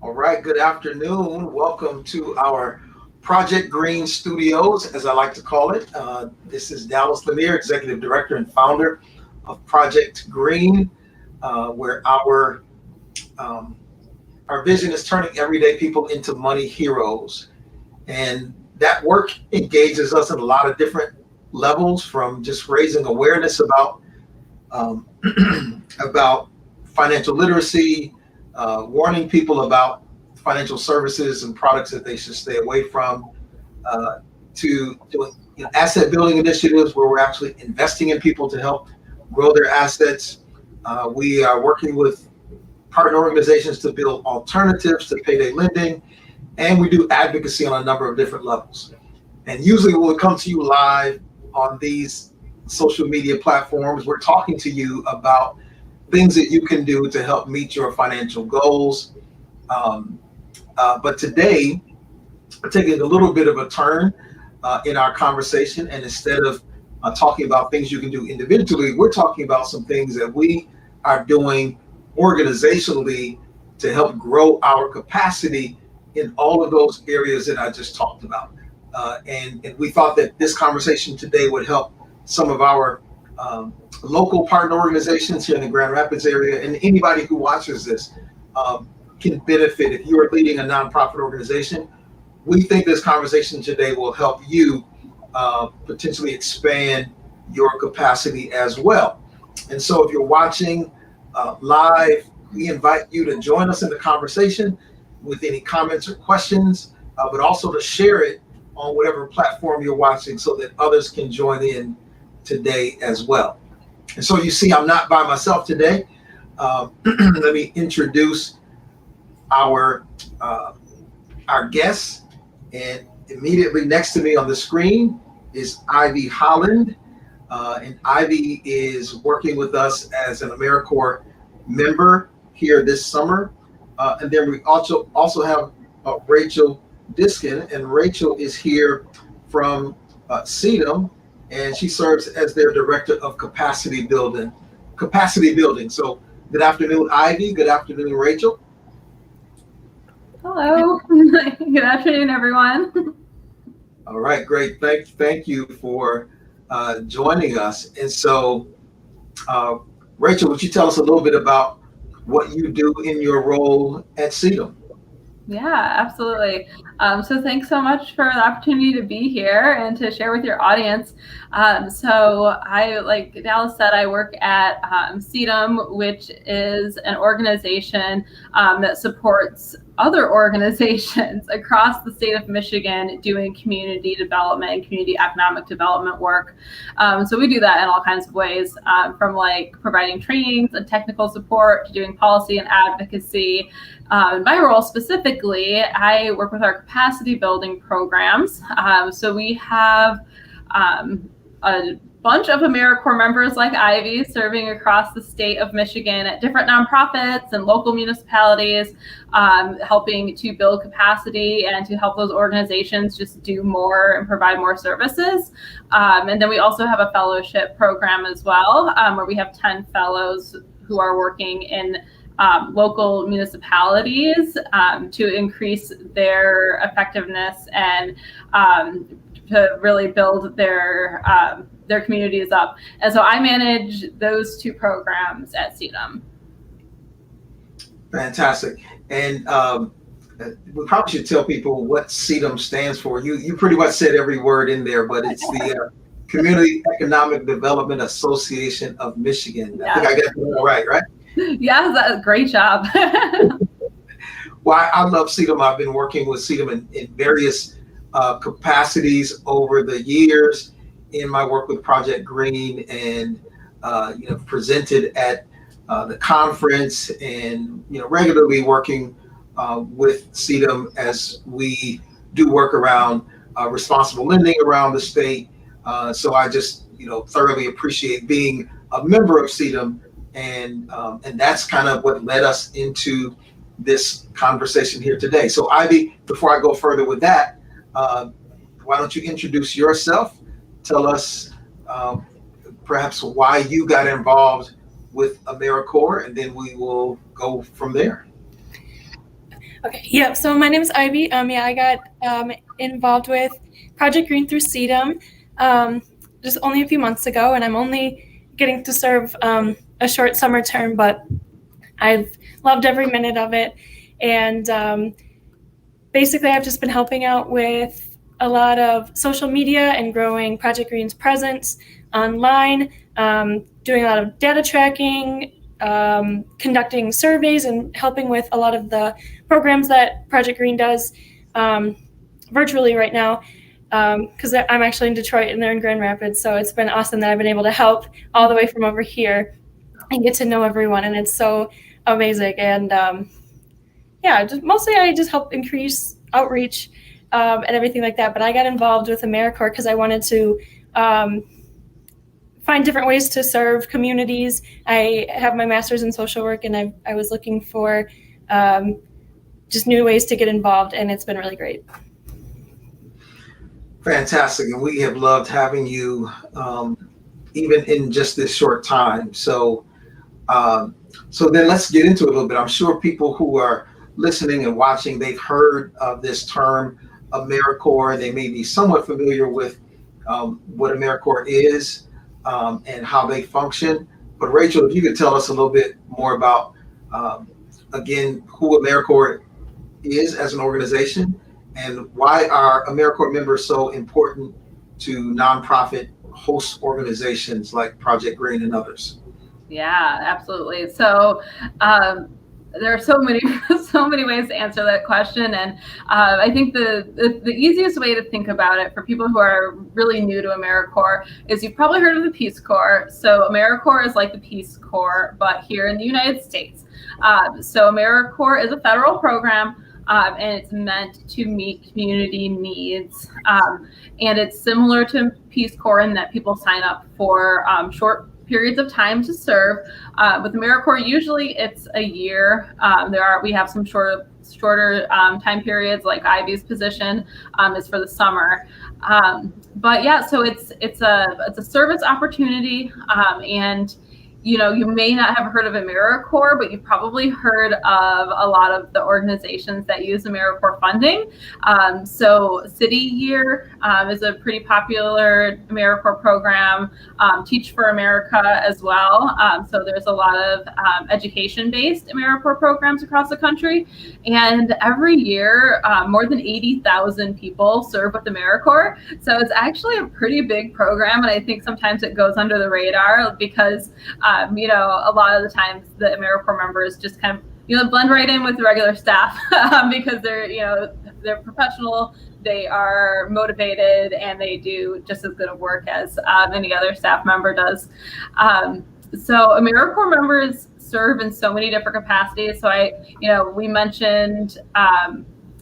All right, good afternoon. Welcome to our Project Green Studios, as I like to call it. This is Dallas Lanier, Executive Director and founder of Project Green, where um, our vision is turning everyday people into money heroes. And that work engages us at a lot of different levels, from just raising awareness um, about financial literacy, warning people about financial services and products that they should stay away from, uh, to doing asset building initiatives where we're actually investing in people to help grow their assets. We are working with partner organizations to build alternatives to payday lending, and we do advocacy on a number of different levels. And usually we'll come to you live on these social media platforms. We're talking to you about things that you can do to help meet your financial goals. Um, but today, we're taking a little bit of a turn in our conversation. And instead of talking about things you can do individually, we're talking about some things that we are doing organizationally to help grow our capacity in all of those areas that I just talked about. And we thought that this conversation today would help some of our local partner organizations here in the Grand Rapids area, and anybody who watches this can benefit. If you are leading a nonprofit organization, we think this conversation today will help you potentially expand your capacity as well. And so if you're watching live, we invite you to join us in the conversation with any comments or questions, but also to share it on whatever platform you're watching so that others can join in today as well. And so you see, I'm not by myself today. Let me introduce our guests. And immediately next to me on the screen is Ivy Holland. And Ivy is working with us as an AmeriCorps member here this summer. And then we also have Rachel Daskin, and Rachel is here from CEDAM, and she serves as their director of capacity building. So good afternoon, Ivy. Good afternoon, Rachel. Hello. Good afternoon, everyone. All right, great. Thank you for joining us. And so, Rachel, would you tell us a little bit about what you do in your role at CEDAM? Yeah, absolutely. So thanks so much for the opportunity to be here and to share with your audience. So I, like Dallas said, I work at CEDAM, which is an organization that supports other organizations across the state of Michigan doing community development and community economic development work. So we do that in all kinds of ways, from like providing trainings and technical support to doing policy and advocacy. In my role specifically, I work with our capacity building programs. So we have a bunch of AmeriCorps members like Ivy serving across the state of Michigan at different nonprofits and local municipalities, helping to build capacity and to help those organizations just do more and provide more services. And then we also have a fellowship program as well, where we have 10 fellows who are working in local municipalities to increase their effectiveness and to really build their communities up. And so I manage those two programs at CEDAM. Fantastic. And we probably should tell people what CEDAM stands for. You pretty much said every word in there, but it's the Community Economic Development Association of Michigan. I think I got that right? Yeah, that's a great job. Well, I love CEDAM. I've been working with CEDAM in various capacities over the years in my work with Project Green, and presented at the conference, and regularly working with CEDAM as we do work around responsible lending around the state. So I just thoroughly appreciate being a member of CEDAM, and that's kind of what led us into this conversation here today. So Ivy, before I go further with that, why don't you introduce yourself? Tell us perhaps why you got involved with AmeriCorps, and then we will go from there. Okay, yep. So my name is Ivy. Yeah, I got involved with Project Green through CEDAM just only a few months ago, and I'm only getting to serve a short summer term, but I've loved every minute of it. And basically, I've just been helping out with a lot of social media and growing Project Green's presence online, doing a lot of data tracking, conducting surveys, and helping with a lot of the programs that Project Green does virtually right now. Because I'm actually in Detroit and they're in Grand Rapids, so it's been awesome that I've been able to help all the way from over here and get to know everyone, and it's so amazing. And yeah, just mostly I just help increase outreach and everything like that. But I got involved with AmeriCorps because I wanted to find different ways to serve communities. I have my master's in social work, and I was looking for just new ways to get involved, and it's been really great. Fantastic, and we have loved having you, even in just this short time. So then let's get into it a little bit. I'm sure people who are listening and watching, they've heard of this term AmeriCorps. They may be somewhat familiar with what AmeriCorps is and how they function. But Rachel, if you could tell us a little bit more about, again, who AmeriCorps is as an organization and why are AmeriCorps members so important to nonprofit host organizations like Project Green and others. Yeah, absolutely. So there are so many ways to answer that question, and I think the easiest way to think about it for people who are really new to AmeriCorps is you've probably heard of the Peace Corps. So AmeriCorps is like the Peace Corps, but here in the United States. So AmeriCorps is a federal program. And it's meant to meet community needs. And it's similar to Peace Corps in that people sign up for short periods of time to serve. With AmeriCorps, usually it's a year. We have some shorter time periods, like Ivy's position is for the summer. But yeah, so it's a service opportunity, and you may not have heard of AmeriCorps, but you've probably heard of a lot of the organizations that use AmeriCorps funding. So City Year is a pretty popular AmeriCorps program, Teach for America as well. So there's a lot of education-based AmeriCorps programs across the country. And every year, more than 80,000 people serve with AmeriCorps. So it's actually a pretty big program. And I think sometimes it goes under the radar because a lot of the times the AmeriCorps members just kind of, blend right in with the regular staff because they're professional, they are motivated, and they do just as good of work as any other staff member does. So AmeriCorps members serve in so many different capacities. So we mentioned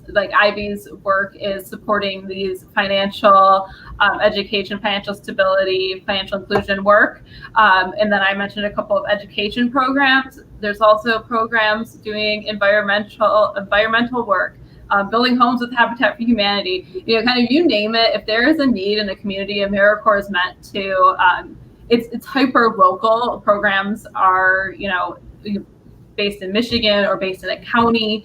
like Ivy's work is supporting these financial education, financial stability, financial inclusion work. And then I mentioned a couple of education programs. There's also programs doing environmental work, building homes with Habitat for Humanity. Kind of you name it. If there is a need in a community, AmeriCorps is meant to. It's hyper local. Programs are based in Michigan or based in a county,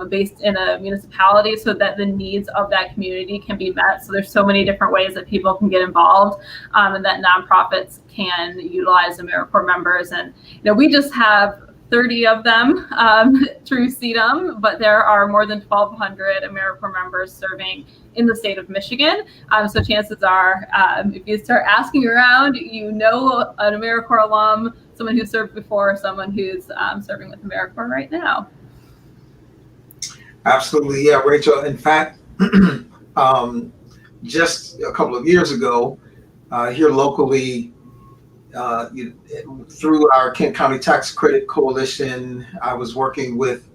based in a municipality, so that the needs of that community can be met. So there's so many different ways that people can get involved, and that nonprofits can utilize AmeriCorps members. And we just have 30 of them through CEDAM, but there are more than 1,200 AmeriCorps members serving in the state of Michigan. So chances are, if you start asking around, an AmeriCorps alum, someone who served before, someone who's serving with AmeriCorps right now. Absolutely, yeah, Rachel. In fact, just a couple of years ago, here locally, through our Kent County Tax Credit Coalition, I was working with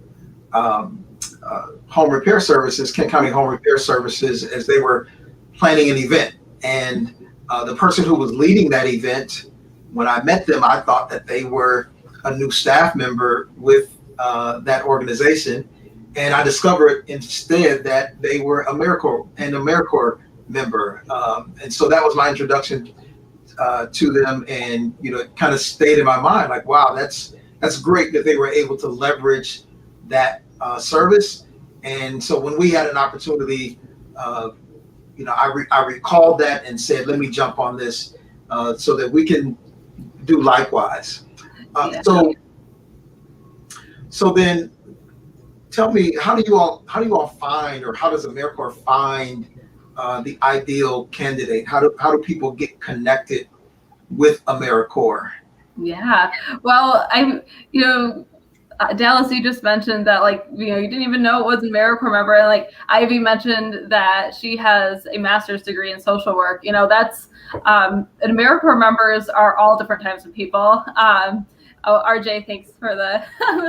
Home Repair Services, Kent County Home Repair Services, as they were planning an event. And the person who was leading that event, when I met them, I thought that they were a new staff member with that organization. And I discovered instead that they were an AmeriCorps member. And so that was my introduction to them. And, it kind of stayed in my mind, like, wow, that's great that they were able to leverage that service. And so when we had an opportunity, I recalled that and said, let me jump on this so that we can do likewise. Yeah. So then tell me, how do you all find, or how does AmeriCorps find the ideal candidate? How do people get connected with AmeriCorps? Yeah. Well, Dallas, you just mentioned that, you didn't even know it was an AmeriCorps member. And Ivy mentioned that she has a master's degree in social work. That's, and AmeriCorps members are all different types of people. RJ, thanks for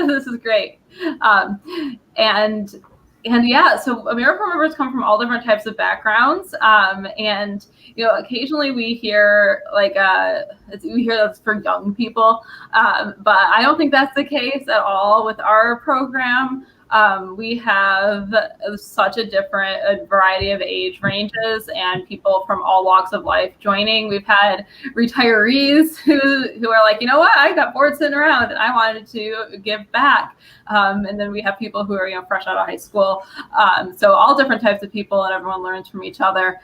this is great. And yeah, so AmeriCorps members come from all different types of backgrounds. And occasionally we hear that's for young people, but I don't think that's the case at all with our program. We have such a different variety of age ranges and people from all walks of life joining. We've had retirees who are like, you know what, I got bored sitting around and I wanted to give back. And then we have people who are fresh out of high school. So all different types of people, and everyone learns from each other.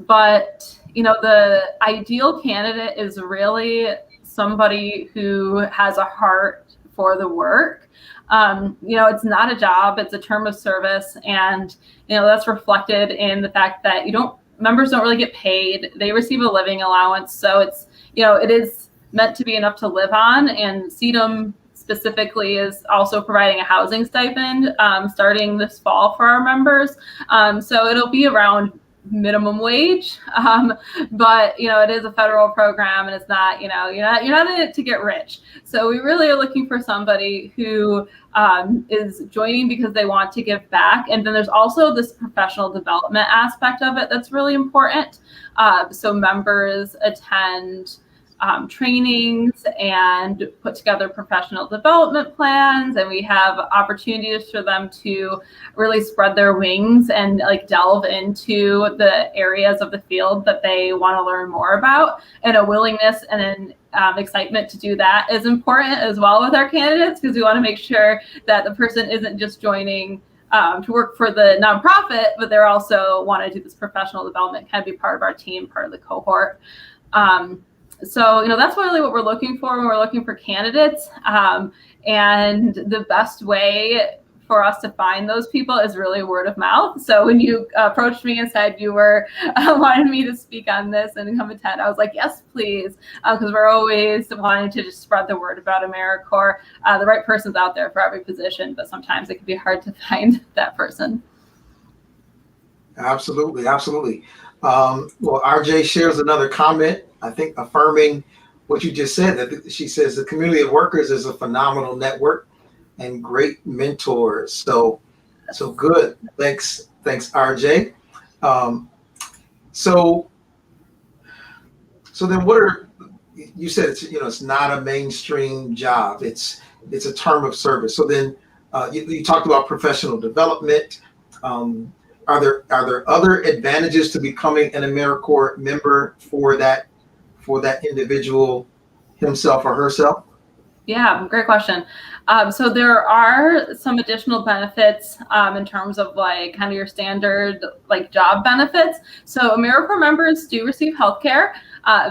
But the ideal candidate is really somebody who has a heart for the work. It's not a job, it's a term of service. And, that's reflected in the fact that members don't really get paid. They receive a living allowance. So it's, it is meant to be enough to live on. And CEDAM specifically is also providing a housing stipend starting this fall for our members. So it'll be around minimum wage, but it is a federal program, and it's not, you're not in it to get rich. So we really are looking for somebody who is joining because they want to give back. And then there's also this professional development aspect of it that's really important. So members attend trainings and put together professional development plans, and we have opportunities for them to really spread their wings and delve into the areas of the field that they want to learn more about. And a willingness and an excitement to do that is important as well with our candidates, because we want to make sure that the person isn't just joining to work for the nonprofit, but they're also want to do this professional development, kind of be part of our team, part of the cohort. So, that's really what we're looking for when we're looking for candidates. And the best way for us to find those people is really word of mouth. So when you approached me and said you were wanted me to speak on this and come attend, I was like, yes, please, because we're always wanting to just spread the word about AmeriCorps. The right person's out there for every position, but sometimes it can be hard to find that person. Absolutely. Well, RJ shares another comment, I think, affirming what you just said. That she says the community of workers is a phenomenal network and great mentors. So good. Thanks, RJ. So then, you said it's not a mainstream job. It's a term of service. So then you talked about professional development. Are there other advantages to becoming an AmeriCorps member for that individual, himself or herself? Yeah, great question. So there are some additional benefits in terms of kind of your standard job benefits. So AmeriCorps members do receive healthcare.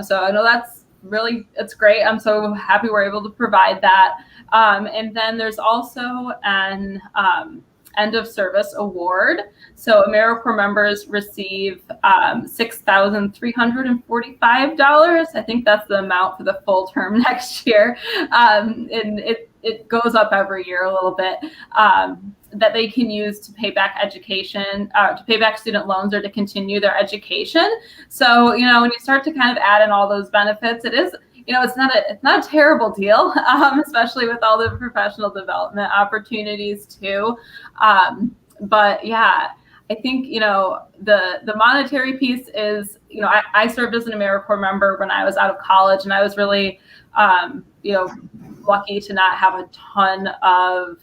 So I know it's great. I'm so happy we're able to provide that. And then there's also an end of service award. So AmeriCorps members receive $6,345. I think that's the amount for the full term next year. And it goes up every year a little bit, that they can use to pay back education, to pay back student loans, or to continue their education. So, when you start to kind of add in all those benefits, it is, it's not a terrible deal, especially with all the professional development opportunities too. But yeah, I think, the monetary piece is, I served as an AmeriCorps member when I was out of college, and I was really, lucky to not have a ton of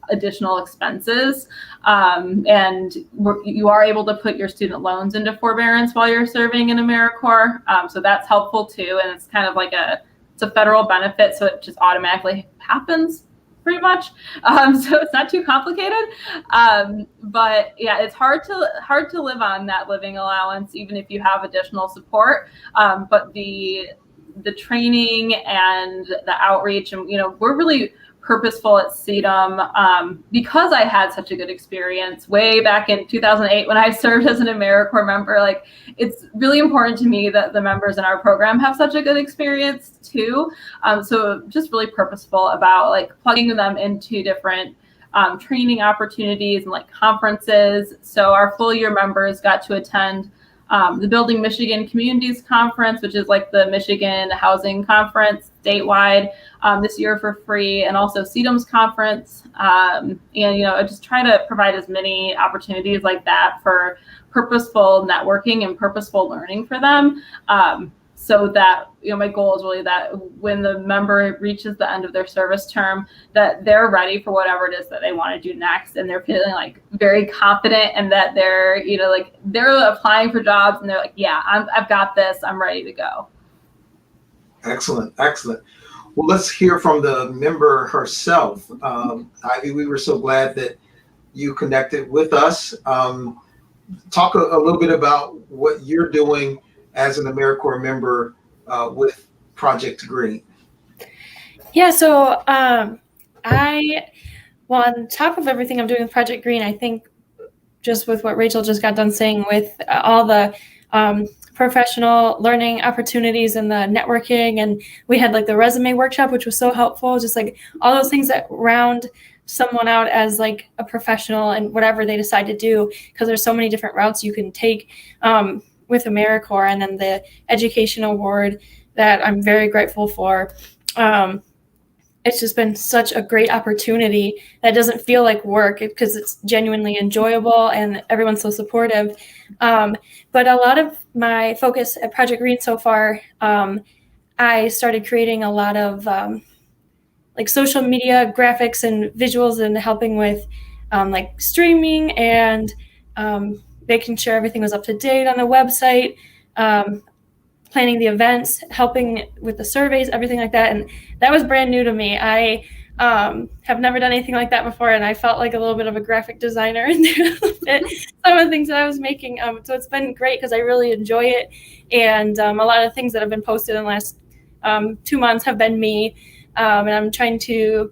additional expenses. And you are able to put your student loans into forbearance while you're serving in AmeriCorps. So that's helpful too. And it's kind of it's a federal benefit, so it just automatically happens. pretty much. So it's not too complicated. But yeah, it's hard to live on that living allowance, even if you have additional support. But the training and the outreach, and we're really purposeful at CEDAM because I had such a good experience way back in 2008 when I served as an AmeriCorps member. Like, it's really important to me that the members in our program have such a good experience too. So just really purposeful about like plugging them into different training opportunities and like conferences. So our full year members got to attend the Building Michigan Communities Conference, which is like the Michigan Housing Conference statewide, this year for free, and also CEDAM's conference. And, I just try to provide as many opportunities like that for purposeful networking and purposeful learning for them. So that, my goal is really that when the member reaches the end of their service term, that they're ready for whatever it is that they want to do next. And they're feeling like very confident, and that they're, like they're applying for jobs and they're like, yeah, I've got this, I'm ready to go. Excellent. Well, let's hear from the member herself. Ivy, we were so glad that you connected with us. Talk a little bit about what you're doing as an AmeriCorps member with Project Green. Yeah, so on top of everything I'm doing with Project Green, I think just with what Rachel just got done saying, with all the professional learning opportunities and the networking, and we had like the resume workshop, which was so helpful, just like all those things that round someone out as like a professional and whatever they decide to do, because there's so many different routes you can take with AmeriCorps, and then the education award that I'm very grateful for. It's just been such a great opportunity that doesn't feel like work, because it's genuinely enjoyable and everyone's so supportive. But a lot of my focus at Project Green so far, I started creating a lot of like social media graphics and visuals, and helping with like streaming and making sure everything was up to date on the website, planning the events, helping with the surveys, everything like that. And that was brand new to me. I have never done anything like that before, and I felt like a little bit of a graphic designer in there some of the things that I was making. So it's been great because I really enjoy it. And a lot of things that have been posted in the last 2 months have been me. And I'm trying to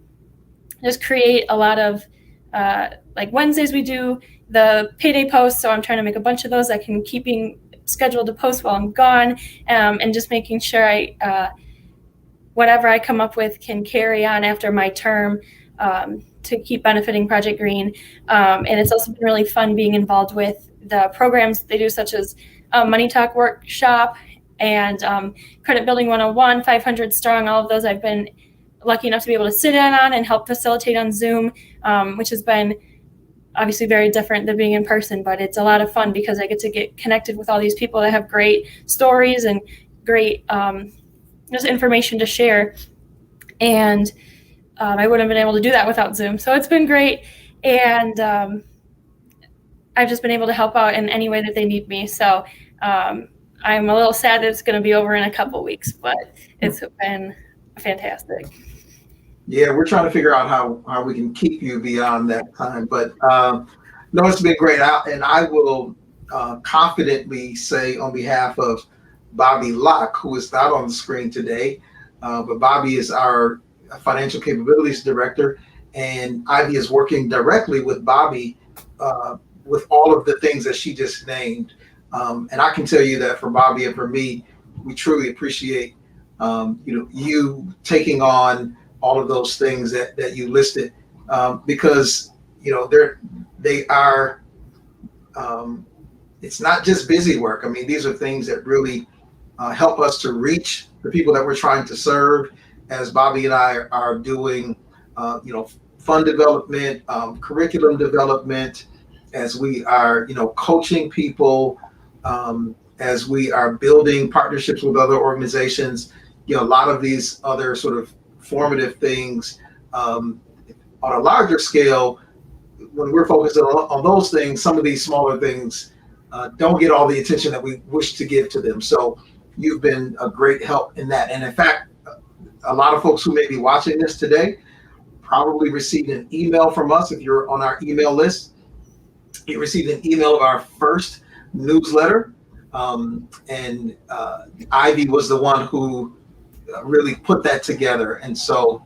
just create a lot of, like Wednesdays we do the payday posts, so I'm trying to make a bunch of those I can keeping scheduled to post while I'm gone, and just making sure I whatever I come up with can carry on after my term to keep benefiting Project Green. And it's also been really fun being involved with the programs they do, such as Money Talk Workshop and Credit Building 101, 500 Strong. All of those I've been lucky enough to be able to sit in on and help facilitate on Zoom, which has been obviously very different than being in person, but it's a lot of fun because I get to get connected with all these people that have great stories and great just information to share. And I wouldn't have been able to do that without Zoom. So it's been great. And I've just been able to help out in any way that they need me. So I'm a little sad that it's going to be over in a couple weeks, but it's been fantastic. Yeah, we're trying to figure out how we can keep you beyond that time. But no, it's been great. And I will confidently say on behalf of Bobby Locke, who is not on the screen today, but Bobby is our Financial Capabilities Director, and Ivy is working directly with Bobby with all of the things that she just named. And I can tell you that for Bobby and for me, we truly appreciate you taking on all of those things that you listed, because they are it's not just busy work. I mean, these are things that really help us to reach the people that we're trying to serve, as Bobby and I are doing fund development, curriculum development, as we are coaching people, as we are building partnerships with other organizations. A lot of these other sort of formative things on a larger scale, when we're focused on those things, some of these smaller things don't get all the attention that we wish to give to them. So you've been a great help in that. And in fact, a lot of folks who may be watching this today probably received an email from us. If you're on our email list, you received an email of our first newsletter. And Ivy was the one who really put that together. And so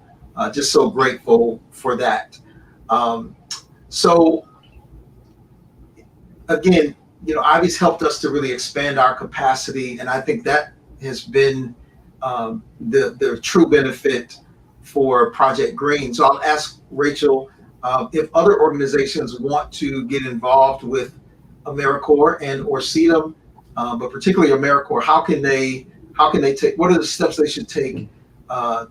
just so grateful for that. So again, Ivy's helped us to really expand our capacity. And I think that has been the true benefit for Project Green. So I'll ask Rachel if other organizations want to get involved with AmeriCorps and or CEDAM, but particularly AmeriCorps, how can they take, what are the steps they should take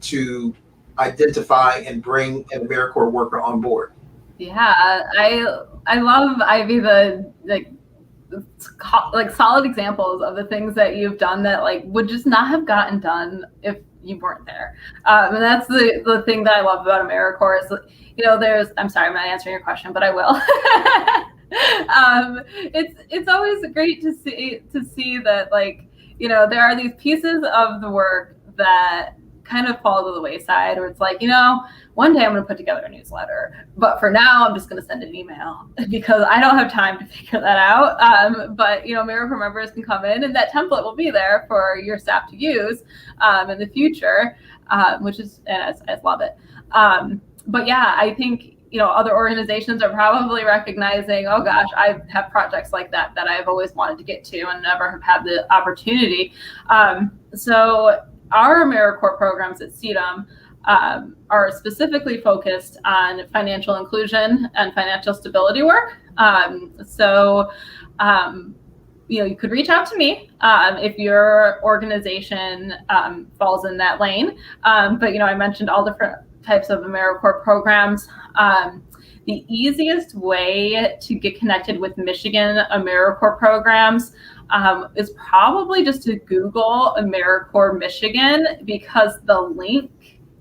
to identify and bring an AmeriCorps worker on board? Yeah, I love, Ivy, the solid examples of the things that you've done that would just not have gotten done if you weren't there. And that's the thing that I love about AmeriCorps is, I'm sorry, I'm not answering your question, but I will. It's always great to see that there are these pieces of the work that kind of fall to the wayside, or it's one day I'm going to put together a newsletter, but for now I'm just going to send an email because I don't have time to figure that out. But AmeriCorps members can come in, and that template will be there for your staff to use in the future, which is, and I love it. But yeah, I think other organizations are probably recognizing, oh gosh, I have projects like that I've always wanted to get to and never have had the opportunity. So our AmeriCorps programs at CEDAM are specifically focused on financial inclusion and financial stability work. You could reach out to me if your organization falls in that lane. But I mentioned all different types of AmeriCorps programs. The easiest way to get connected with Michigan AmeriCorps programs is probably just to Google AmeriCorps Michigan, because the link,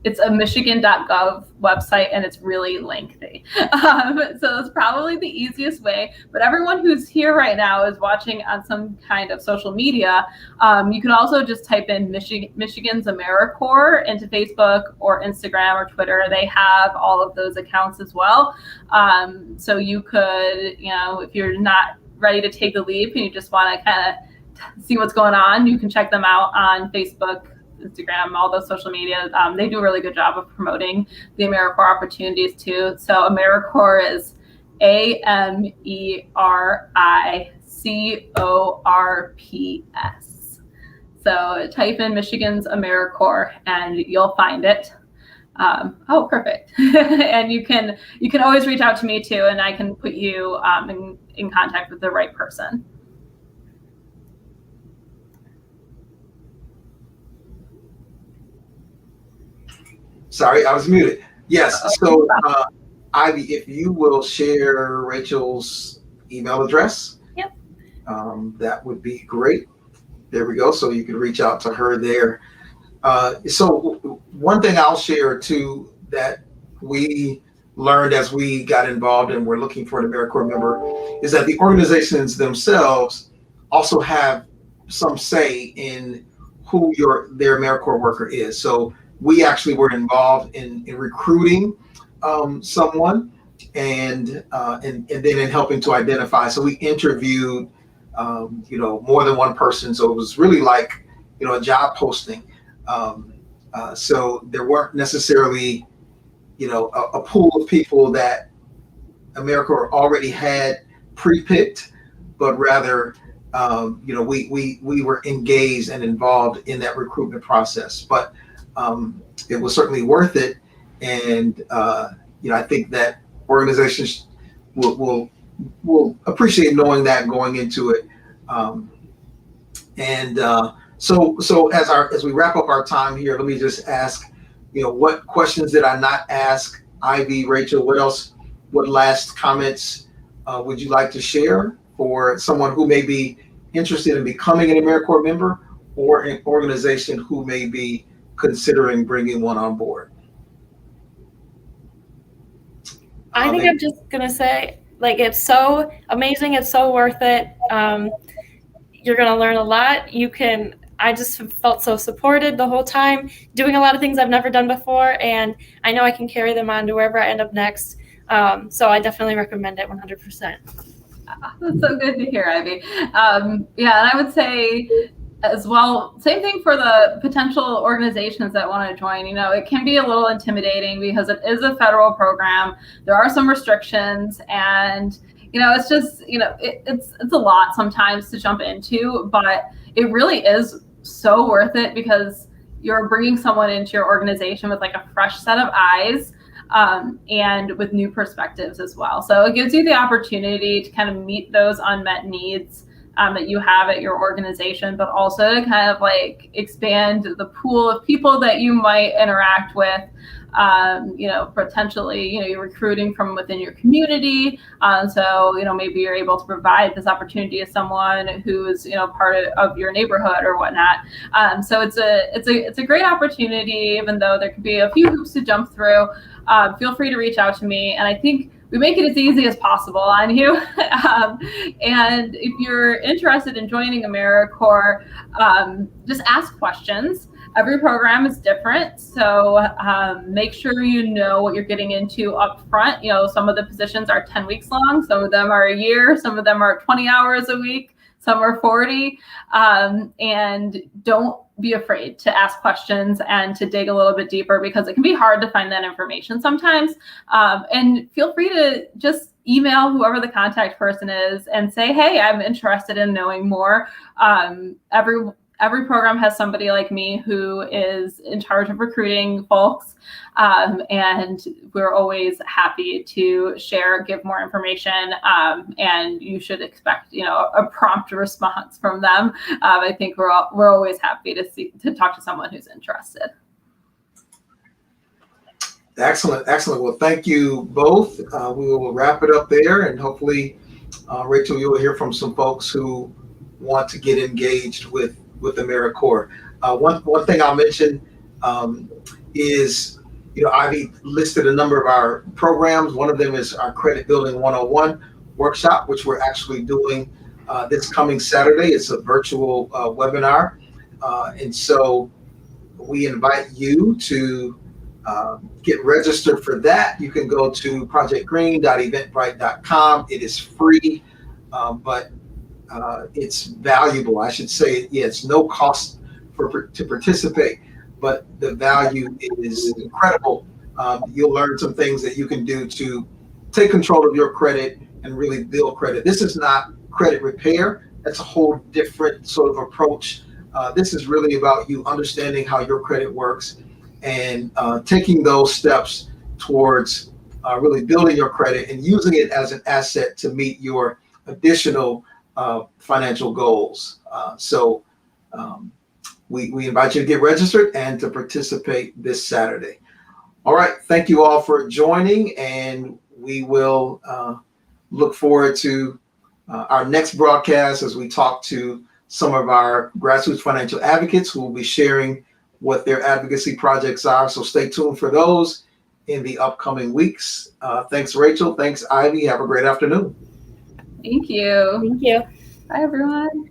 it's a michigan.gov website and it's really lengthy. So it's probably the easiest way. But everyone who's here right now is watching on some kind of social media. You can also just type in Michigan's AmeriCorps into Facebook or Instagram or Twitter. They have all of those accounts as well. So you could, if you're not ready to take the leap and you just want to kind of see what's going on, you can check them out on Facebook, Instagram, all those social media. They do a really good job of promoting the AmeriCorps opportunities too. So AmeriCorps is AmeriCorps. So type in Michigan's AmeriCorps and you'll find it. Oh, perfect. And you can always reach out to me too, and I can put you in contact with the right person. Sorry, I was muted. Yes. So, Ivy, if you will share Rachel's email address, yep, that would be great. There we go. So you can reach out to her there. So one thing I'll share too that we learned as we got involved and we're looking for an AmeriCorps member is that the organizations themselves also have some say in who their AmeriCorps worker is. So we actually were involved in recruiting someone and then in helping to identify. So we interviewed more than one person. So it was really like a job posting. So there weren't necessarily a pool of people that AmeriCorps already had pre-picked, but rather we were engaged and involved in that recruitment process. But it was certainly worth it, and I think that organizations will appreciate knowing that going into it. So as we wrap up our time here, let me just ask, what questions did I not ask? Ivy, Rachel, what last comments would you like to share for someone who may be interested in becoming an AmeriCorps member or an organization who may be considering bringing one on board? I think I'm just going to say, it's so amazing. It's so worth it. You're going to learn a lot. I just felt so supported the whole time, doing a lot of things I've never done before, and I know I can carry them on to wherever I end up next. So I definitely recommend it 100%. That's so good to hear, Ivy. Yeah, and I would say as well, same thing for the potential organizations that want to join. You know, it can be a little intimidating because it is a federal program. There are some restrictions, and you know, it's just, you know, it's a lot sometimes to jump into, but it really is so worth it because you're bringing someone into your organization with like a fresh set of eyes. And with new perspectives as well. So it gives you the opportunity to kind of meet those unmet needs that you have at your organization, but also to kind of like expand the pool of people that you might interact with. You know, potentially, you know, you're recruiting from within your community. So, you know, maybe you're able to provide this opportunity to someone who is, you know, part of your neighborhood or whatnot. So it's a great opportunity, even though there could be a few hoops to jump through. Feel free to reach out to me. And I think we make it as easy as possible on you. And if you're interested in joining AmeriCorps, just ask questions. Every program is different, so make sure you know what you're getting into up front. You know, some of the positions are 10 weeks long, some of them are a year, some of them are 20 hours a week, some are 40, and don't be afraid to ask questions and to dig a little bit deeper because it can be hard to find that information sometimes. And feel free to just email whoever the contact person is and say, hey, I'm interested in knowing more. Every program has somebody like me who is in charge of recruiting folks, and we're always happy to share, give more information, and you should expect, you know, a prompt response from them. I think we're always happy to talk to someone who's interested. Excellent, excellent. Well, thank you both. We will wrap it up there, and hopefully, Rachel, you will hear from some folks who want to get engaged with AmeriCorps. One thing I'll mention is, you know, Ivy listed a number of our programs. One of them is our Credit Building 101 workshop, which we're actually doing this coming Saturday. It's a virtual webinar. And so we invite you to get registered for that. You can go to projectgreen.eventbrite.com. It is free, but it's valuable. I should say, yeah, it's no cost to participate, but the value is incredible. You'll learn some things that you can do to take control of your credit and really build credit. This is not credit repair. That's a whole different sort of approach. This is really about you understanding how your credit works and taking those steps towards really building your credit and using it as an asset to meet your additional financial goals. So we invite you to get registered and to participate this Saturday. All right. Thank you all for joining, and we will look forward to our next broadcast as we talk to some of our grassroots financial advocates who will be sharing what their advocacy projects are. So stay tuned for those in the upcoming weeks. Thanks, Rachel. Thanks, Ivy. Have a great afternoon. Thank you. Thank you. Bye, everyone.